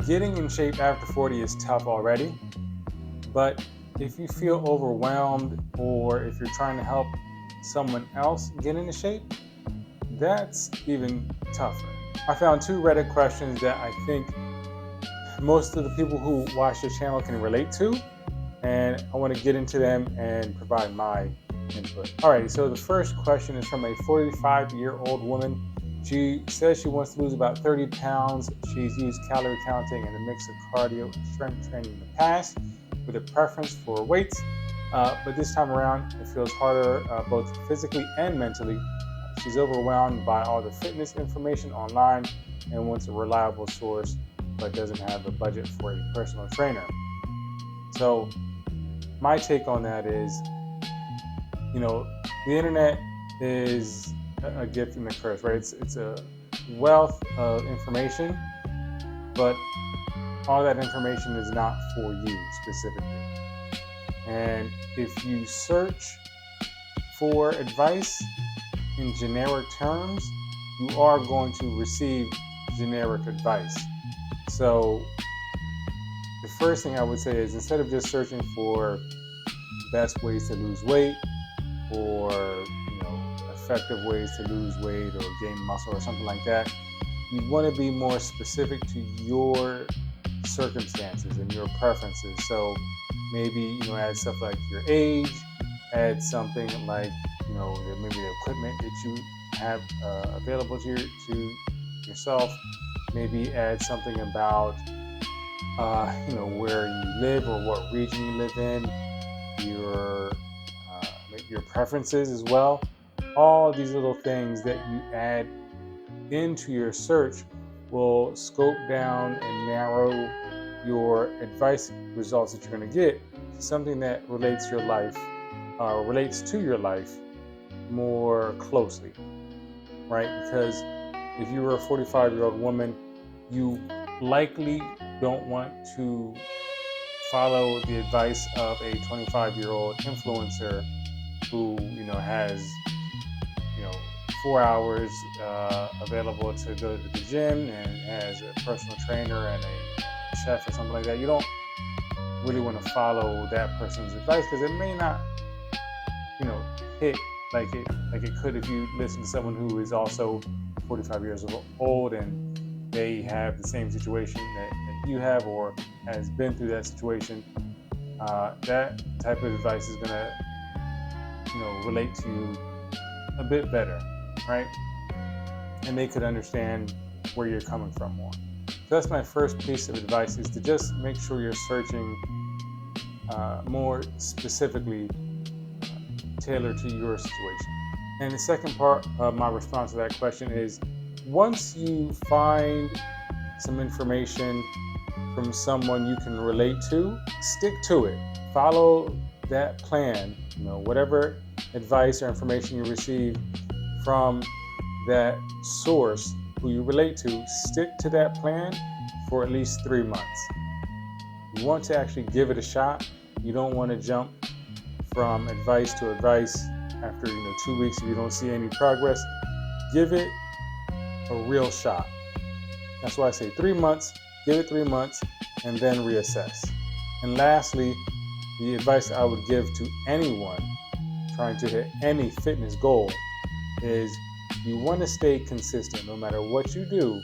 Getting in shape after 40 is tough already, but if you feel overwhelmed or if you're trying to help someone else get into shape, that's even tougher. I found two Reddit questions that I think most of the people who watch this channel can relate to, and I want to get into them and provide my input. All right, so the first question is from a 45-year-old woman. She says she wants to lose about 30 pounds. She's used calorie counting and a mix of cardio and strength training in the past with a preference for weights, but this time around it feels harder both physically and mentally. She's overwhelmed by all the fitness information online and wants a reliable source, but doesn't have a budget for a personal trainer. So my take on that is, the internet is a gift and a curse, right? It's a wealth of information, but all that information is not for you specifically. And if you search for advice in generic terms, you are going to receive generic advice. So the first thing I would say is, instead of just searching for best ways to lose weight or effective ways to lose weight or gain muscle or something like that, you want to be more specific to your circumstances and your preferences. So maybe add stuff like your age, add something like maybe the equipment that you have available to yourself. Maybe add something about where you live or what region you live in, your preferences as well. All these little things that you add into your search will scope down and narrow your advice results that you're going to get to something that relates to your life more closely, right? Because if you were a 45-year-old woman, you likely don't want to follow the advice of a 25-year-old influencer who has 4 hours available to go to the gym and has a personal trainer and a chef or something like that. You don't really want to follow that person's advice because it may not hit like it could if you listen to someone who is also 45 years old and they have the same situation that you have or has been through that situation. That type of advice is going to relate to you a bit better, right? And they could understand where you're coming from more. So that's my first piece of advice, is to just make sure you're searching more specifically tailored to your situation. And the second part of my response to that question is, once you find some information from someone you can relate to, stick to it. Follow that plan, whatever advice or information you receive from that source who you relate to, stick to that plan for at least 3 months. You want to actually give it a shot. You don't want to jump from advice to advice after 2 weeks if you don't see any progress. Give it a real shot. That's why I say 3 months. Give it 3 months and then reassess. And lastly, the advice I would give to anyone trying to hit any fitness goal is, you want to stay consistent. No matter what you do,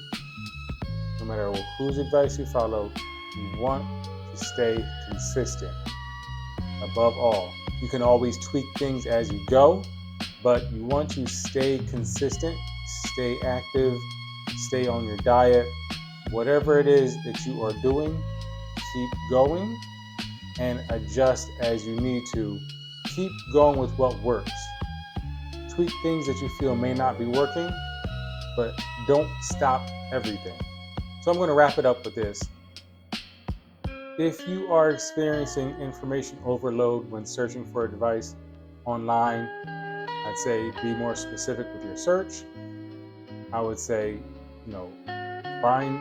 no matter whose advice you follow, you want to stay consistent. Above all, you can always tweak things as you go, but you want to stay consistent, stay active, stay on your diet. Whatever it is that you are doing, keep going and adjust as you need to. Keep going with what works. Tweak things that you feel may not be working, but don't stop everything. So I'm going to wrap it up with this. If you are experiencing information overload when searching for advice online, I'd say be more specific with your search. I would say, find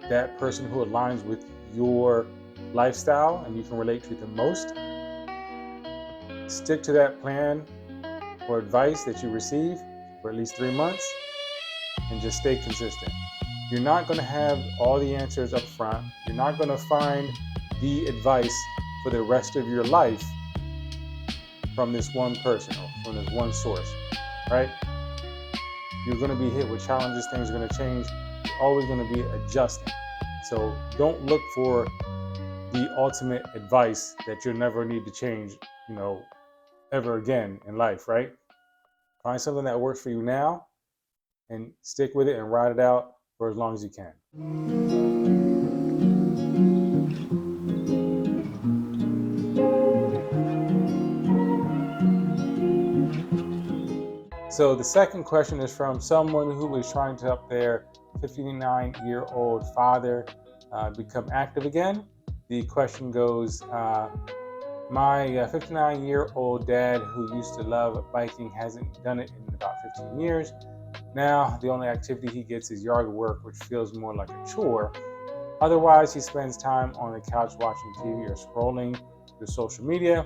that person who aligns with your lifestyle and you can relate to the most. Stick to that plan or advice that you receive for at least 3 months and just stay consistent. You're not going to have all the answers up front. You're not going to find the advice for the rest of your life from this one person or from this one source, right? You're going to be hit with challenges. Things are going to change. You're always going to be adjusting. So don't look for the ultimate advice that you'll never need to change, ever again in life, right? Find something that works for you now and stick with it and ride it out for as long as you can. So the second question is from someone who is trying to help their 59-year-old father become active again. The question goes, my 59-year-old dad who used to love biking hasn't done it in about 15 years. Now, the only activity he gets is yard work, which feels more like a chore. Otherwise, he spends time on the couch watching TV or scrolling through social media.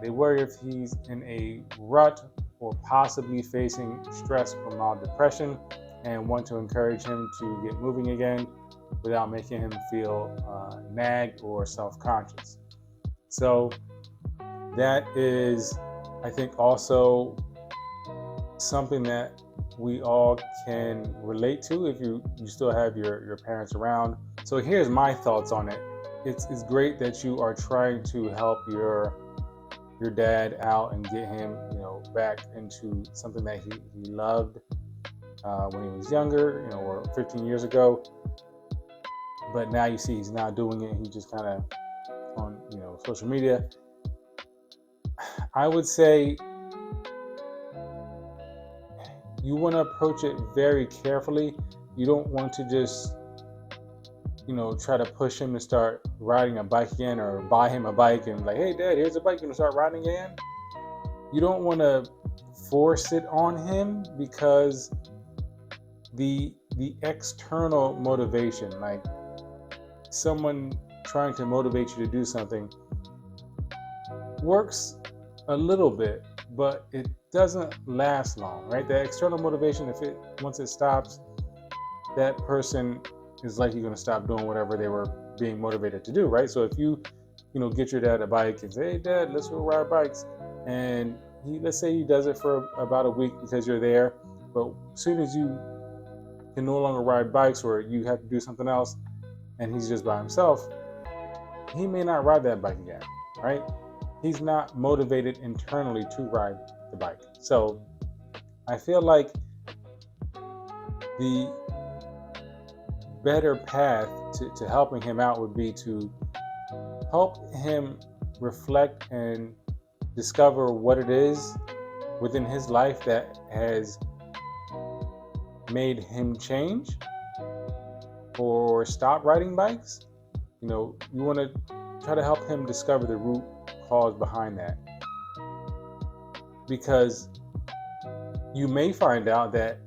They worry if he's in a rut or possibly facing stress or mild depression and want to encourage him to get moving again without making him feel nagged or self-conscious. So that is, I think, also something that we all can relate to if you still have your parents around. So here's my thoughts on it. It's great that you are trying to help your dad out and get him, back into something that he loved when he was younger, or 15 years ago. But now you see he's not doing it. He's just kind of on, social media. I would say you want to approach it very carefully. You don't want to just, try to push him to start riding a bike again or buy him a bike and like, hey, Dad, here's a bike. You want to start riding again? You don't want to force it on him because the external motivation, like someone trying to motivate you to do something, works a little bit, but it doesn't last long, right? The external motivation, once it stops, that person is likely going to stop doing whatever they were being motivated to do, right? So if you get your dad a bike and say, hey, Dad, let's go ride bikes, and let's say he does it for about a week because you're there, but as soon as you can no longer ride bikes or you have to do something else and he's just by himself, he may not ride that bike again, right? He's not motivated internally to ride the bike. So I feel like the better path to helping him out would be to help him reflect and discover what it is within his life that has made him change or stop riding bikes. You want to try to help him discover the root cause behind that, because you may find out that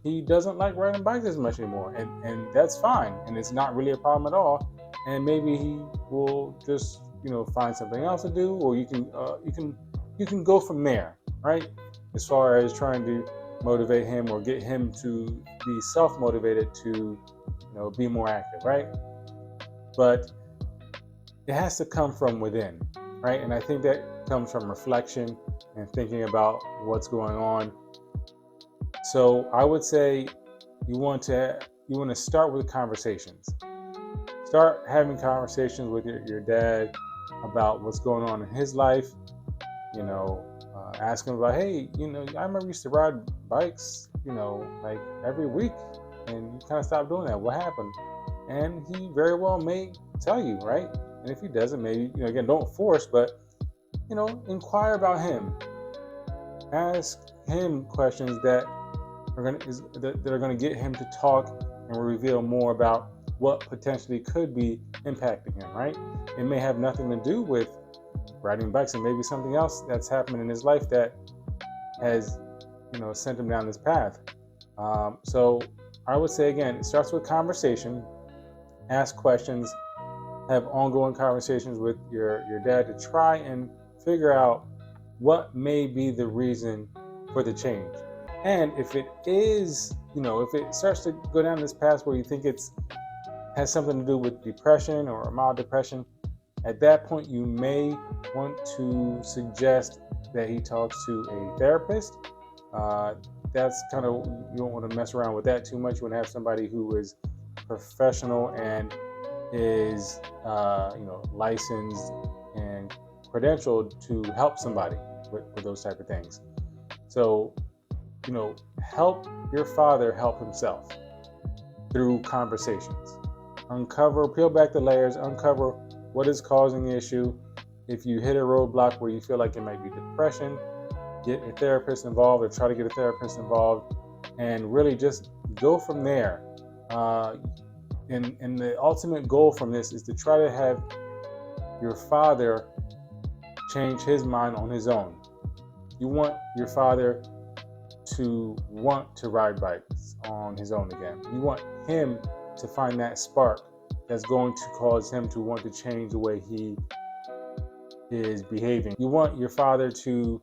he doesn't like riding bikes as much anymore, and that's fine, and it's not really a problem at all, and maybe he will just find something else to do, or you can go from there, right? As far as trying to motivate him or get him to be self-motivated to be more active, right? But it has to come from within, right? And I think that comes from reflection and thinking about what's going on. So I would say you want to start with conversations. Start having conversations with your dad about what's going on in his life. Ask him about, hey, I remember you used to ride bikes, like every week, and you kind of stopped doing that. What happened? And he very well may tell you, right? And if he doesn't, maybe, again, don't force, but, inquire about him. Ask him questions that are going to get him to talk and reveal more about what potentially could be impacting him, right? It may have nothing to do with riding bikes, and maybe something else that's happened in his life that has, sent him down this path. So I would say, again, it starts with conversation. Ask questions, have ongoing conversations with your dad to try and figure out what may be the reason for the change. And if it is if it starts to go down this path where you think it's has something to do with depression or mild depression, at that point you may want to suggest that he talks to a therapist. Uh, that's kind of, you don't want to mess around with that too much. You want to have somebody who is professional and is licensed and credentialed to help somebody with those type of things. So, help your father help himself through conversations. Peel back the layers, uncover what is causing the issue. If you hit a roadblock where you feel like it might be depression, get a therapist involved, or try to get a therapist involved, and really just go from there. And the ultimate goal from this is to try to have your father change his mind on his own. You want your father to want to ride bikes on his own again. You want him to find that spark that's going to cause him to want to change the way he is behaving. You want your father to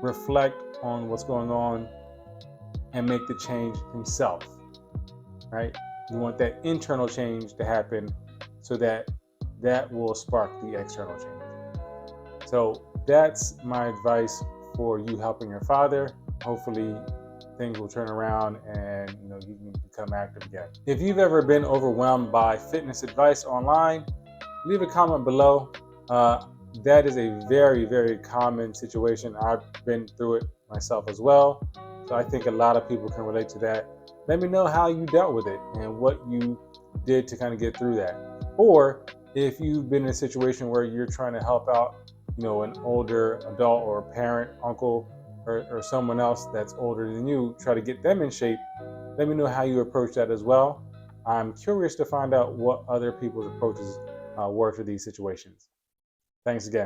reflect on what's going on and make the change himself, right? You want that internal change to happen so that will spark the external change. So that's my advice for you helping your father. Hopefully things will turn around and you can become active again. If you've ever been overwhelmed by fitness advice online, leave a comment below. That is a very, very common situation. I've been through it myself as well. So I think a lot of people can relate to that. Let me know how you dealt with it and what you did to kind of get through that. Or if you've been in a situation where you're trying to help out, an older adult or parent, uncle, or someone else that's older than you, try to get them in shape, let me know how you approach that as well. I'm curious to find out what other people's approaches were to these situations. Thanks again.